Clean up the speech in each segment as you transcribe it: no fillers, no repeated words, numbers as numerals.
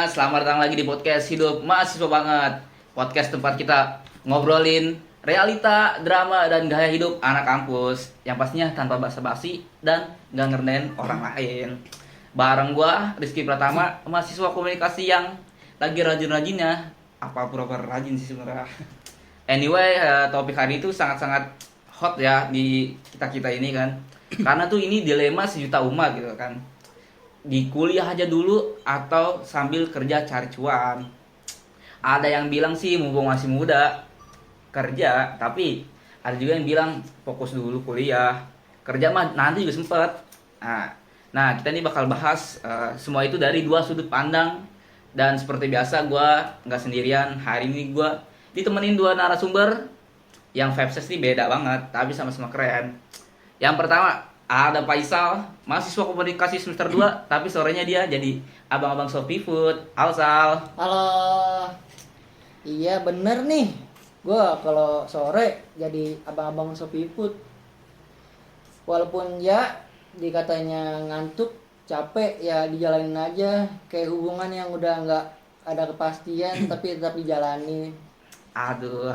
selamat datang lagi di podcast Hidup Mahasiswa Banget. Podcast tempat kita ngobrolin realita, drama, dan gaya hidup anak kampus. Yang pastinya tanpa basa-basi dan gak ngerdain orang lain. Bareng gua, Rizky Pratama, mahasiswa komunikasi yang lagi rajin-rajinnya. Apa pura-pura rajin sih sebenarnya. Anyway, topik hari itu sangat-sangat hot ya di kita-kita ini kan. Karena tuh ini dilema sejuta umat gitu kan, di kuliah aja dulu atau sambil kerja cari cuan. Ada yang bilang sih mumpung masih muda kerja, tapi ada juga yang bilang fokus dulu kuliah, kerja mah nanti juga sempet. Nah, kita ini bakal bahas semua itu dari dua sudut pandang. Dan seperti biasa gue nggak sendirian. Hari ini gue ditemenin dua narasumber yang vibes ini beda banget tapi sama-sama keren. Yang pertama ada Faisal, mahasiswa komunikasi semester 2, tapi sorenya dia jadi abang-abang Shopee Food. Halo Sal. Halo, iya bener nih. Gua kalau sore jadi abang-abang Shopee Food. Walaupun ya dikatanya ngantuk, capek, ya dijalanin aja. Kayak hubungan yang udah nggak ada kepastian tapi tetap dijalani. Aduh,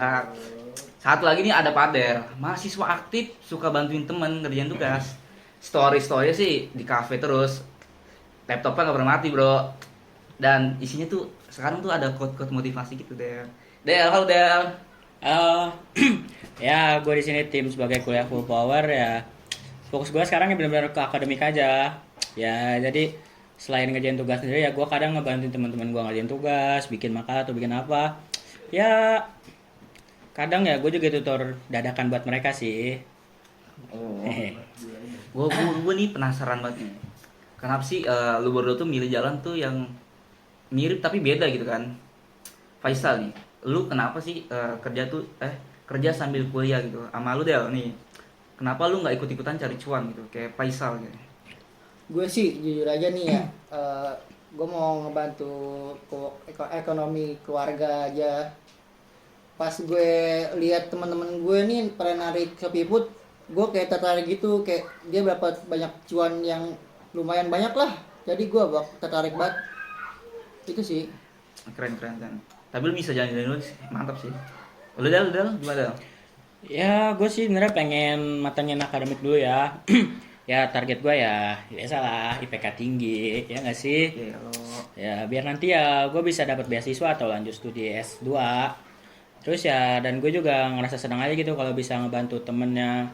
satu lagi nih ada Pader, mahasiswa aktif, suka bantuin temen ngerjain tugas. Story sih di cafe terus, laptopnya nggak pernah mati bro. Dan isinya tuh sekarang tuh ada quote-quote motivasi gitu Del. Halo Del. Halo, ya gue di sini tim sebagai kuliah full power ya. Fokus gue sekarang ya benar-benar ke akademik aja. Ya jadi selain ngerjain tugas sendiri ya gue kadang ngebantuin teman-teman gue ngerjain tugas, bikin makalah atau bikin apa. Ya kadang ya gue juga tutor dadakan buat mereka sih. Oh. Gue nih penasaran banget nih. Kenapa sih lu berdua tuh milih jalan tuh yang mirip tapi beda gitu kan? Faisal nih, lu kenapa sih kerja sambil kuliah gitu? Sama lu Del nih, kenapa lu nggak ikut-ikutan cari cuan gitu kayak Faisal gitu? Gue sih jujur aja nih ya, gue mau ngebantu ekonomi keluarga aja. Pas gue lihat teman-teman gue nih pada narik Shopee Food, gue kayak tertarik gitu, kayak dia dapat banyak cuan yang lumayan banyak lah, jadi gue tertarik banget itu sih. Keren kan? Tapi lu bisa jalan-jalan dulu sih, mantap sih. Lu Del gimana Del? Ya gue sih sebenarnya pengen matengin akademik dulu ya. Ya target gue ya biasa lah IPK tinggi ya nggak sih? Ya biar nanti ya gue bisa dapat beasiswa atau lanjut studi S2. Terus ya dan gue juga ngerasa senang aja gitu kalau bisa ngebantu temennya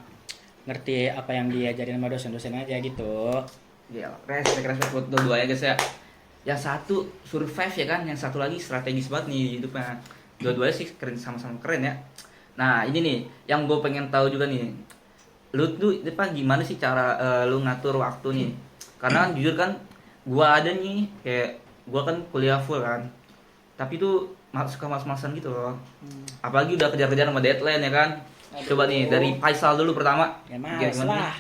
ngerti apa yang diajarin sama dosen-dosen aja gitu. Ya, respect buat dua-duanya guys ya. Yang satu survive ya kan, yang satu lagi strategis banget nih hidupnya. Dua-duanya sih keren, sama-sama keren ya. Nah ini nih yang gue pengen tahu juga nih, lu tuh gimana sih cara lu ngatur waktu nih? Karena kan jujur kan gue ada nih kayak gue kan kuliah full kan, tapi tuh suka malas-malasan gitu loh. Apalagi udah kejar-kejar sama deadline ya kan. Coba nih dari Faisal dulu pertama. Ya males lah.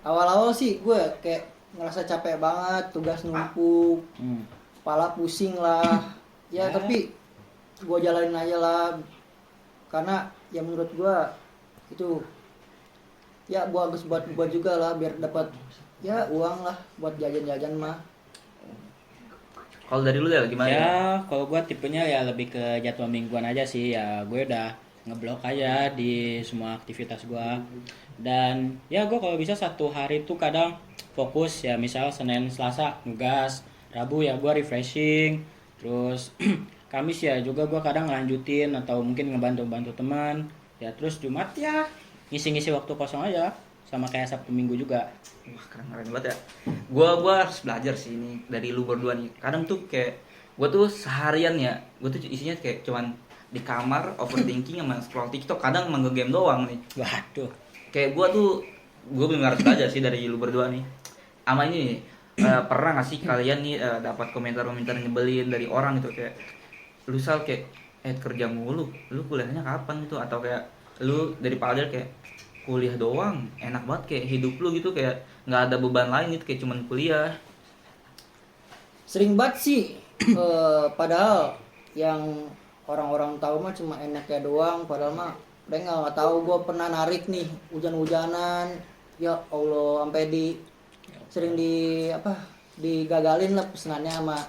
Awal-awal sih gue kayak ngerasa capek banget, tugas numpuk, kepala pusing lah. Ya tapi gue jalanin aja lah, karena ya menurut gue itu ya bagus buat juga lah, biar dapat ya uang lah buat jajan-jajan mah. Kalau dari lu Del gimana? Ya kalau gue tipenya ya lebih ke jadwal mingguan aja sih. Ya gue udah ngeblok aja di semua aktivitas gue. Dan ya gue kalau bisa satu hari tuh kadang fokus ya, misal Senin Selasa ngegas, Rabu ya gue refreshing, terus Kamis ya juga gue kadang ngelanjutin atau mungkin ngebantu teman ya, terus Jumat ya ngisi-ngisi waktu kosong aja, sama kayak Sabtu Minggu juga. Wah keren banget ya. Gua harus belajar sih ini dari lu berdua nih. Kadang tuh kayak gua tuh seharian ya, gua tuh isinya kayak cuman di kamar overthinking sama scroll TikTok, kadang main game doang nih. Waduh. Kayak gua benar harus belajar sih dari lu berdua nih. Ama ini nih, pernah gak sih kalian nih dapat komentar-komentar nyebelin dari orang gitu kayak lu Sal kayak kerja mulu, lu kuliahnya kapan gitu, atau kayak lu dari Padel kayak kuliah doang, enak banget kayak hidup lu gitu, kayak nggak ada beban lain gitu, kayak cuman kuliah. Sering banget sih, padahal yang orang-orang tahu mah cuma enaknya doang, padahal mah mereka nggak tahu gue pernah narik nih hujan-hujanan, ya Allah sampai sering digagalin lah pesenannya sama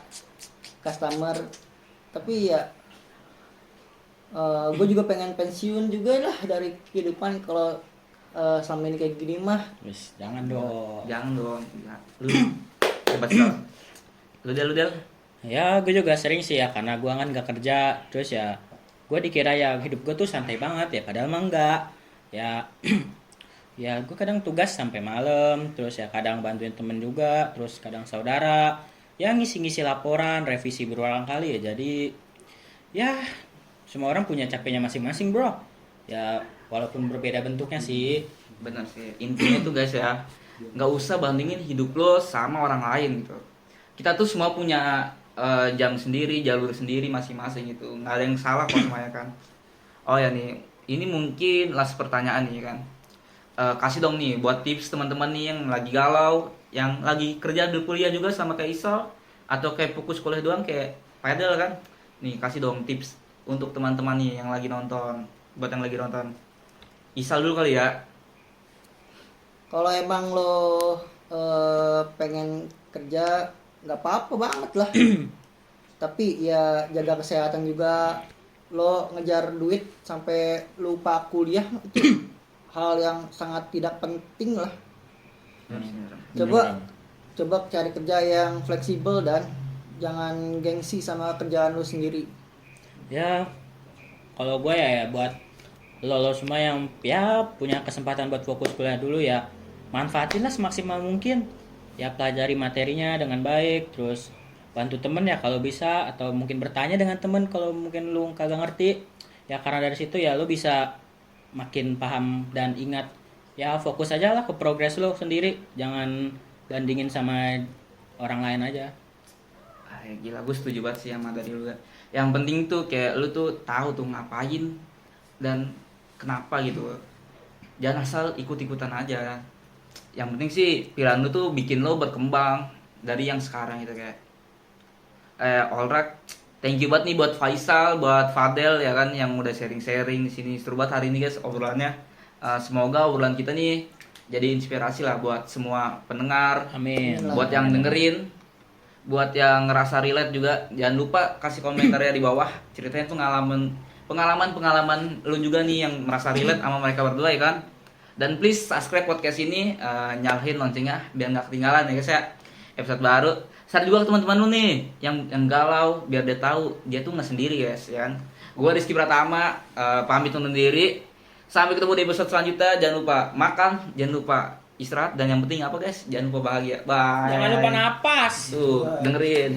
customer. Tapi ya gue juga pengen pensiun juga lah dari kehidupan kalau selama ini kayak gini mah. Wis, jangan dong. Jangan dong. Ya, lu hebat banget. Lu Del. Ya, gue juga sering sih ya, karena gue kan gak kerja, terus ya gue dikira ya hidup gue tuh santai banget ya, padahal mah enggak. Ya, ya gue kadang tugas sampai malam, terus ya kadang bantuin temen juga, terus kadang saudara, ya ngisi-ngisi laporan, revisi berulang kali ya. Jadi ya semua orang punya capeknya masing-masing bro. Ya walaupun berbeda bentuknya sih. Bener sih. Intinya tuh guys ya, nggak usah bandingin hidup lo sama orang lain gitu. Kita tuh semua punya jam sendiri, jalur sendiri masing-masing gitu. Nggak ada yang salah kok semuanya kan. Oh ya nih, ini mungkin last pertanyaan nih kan. Kasih dong nih buat tips teman-teman nih yang lagi galau, yang lagi kerja di kuliah juga sama kayak Isal, atau kayak fokus kuliah doang kayak Padel kan. Nih kasih dong tips untuk teman-teman nih yang lagi nonton, buat yang lagi nonton. Isal dulu kali ya. Kalau emang lo pengen kerja nggak apa-apa banget lah. Tapi ya jaga kesehatan juga. Lo ngejar duit sampai lupa kuliah itu hal yang sangat tidak penting lah. Coba cari kerja yang fleksibel dan jangan gengsi sama kerjaan lo sendiri. Ya kalau gue ya buat lo semua yang ya punya kesempatan buat fokus kuliah dulu ya, manfaatinlah semaksimal mungkin. Ya pelajari materinya dengan baik, terus bantu temen ya kalau bisa, atau mungkin bertanya dengan temen kalau mungkin lu kagak ngerti. Ya karena dari situ ya lu bisa makin paham dan ingat. Ya fokus aja lah ke progres lo sendiri, jangan bandingin sama orang lain aja. Gila, gue setuju banget sih sama dari lu. Yang penting tuh kayak lu tuh tahu tuh ngapain dan kenapa gitu. Jangan asal ikut-ikutan aja. Yang penting sih pilihan lu tuh bikin lo berkembang dari yang sekarang gitu kayak. Alright, thank you banget nih buat Faisal, buat Fadel ya kan yang udah sharing-sharing di sini. Seru banget hari ini guys obrolannya. Semoga obrolan kita nih jadi inspirasi lah buat semua pendengar. Amin. Buat yang dengerin, buat yang ngerasa relate juga, jangan lupa kasih komentar ya di bawah. Ceritain pengalaman lu juga nih yang merasa relate sama mereka berdua ya kan. Dan please subscribe podcast ini, nyalain loncengnya biar nggak ketinggalan ya guys ya episode baru. Share juga ke teman-teman lu nih yang galau biar dia tahu dia tuh nggak sendiri guys ya kan. Gua Rizky Pratama pamit undur diri. Sampai ketemu di episode selanjutnya. Jangan lupa makan, jangan lupa istirahat, dan yang penting apa guys? Jangan lupa bahagia. Bye. Jangan lupa napas. Tuh, dengerin.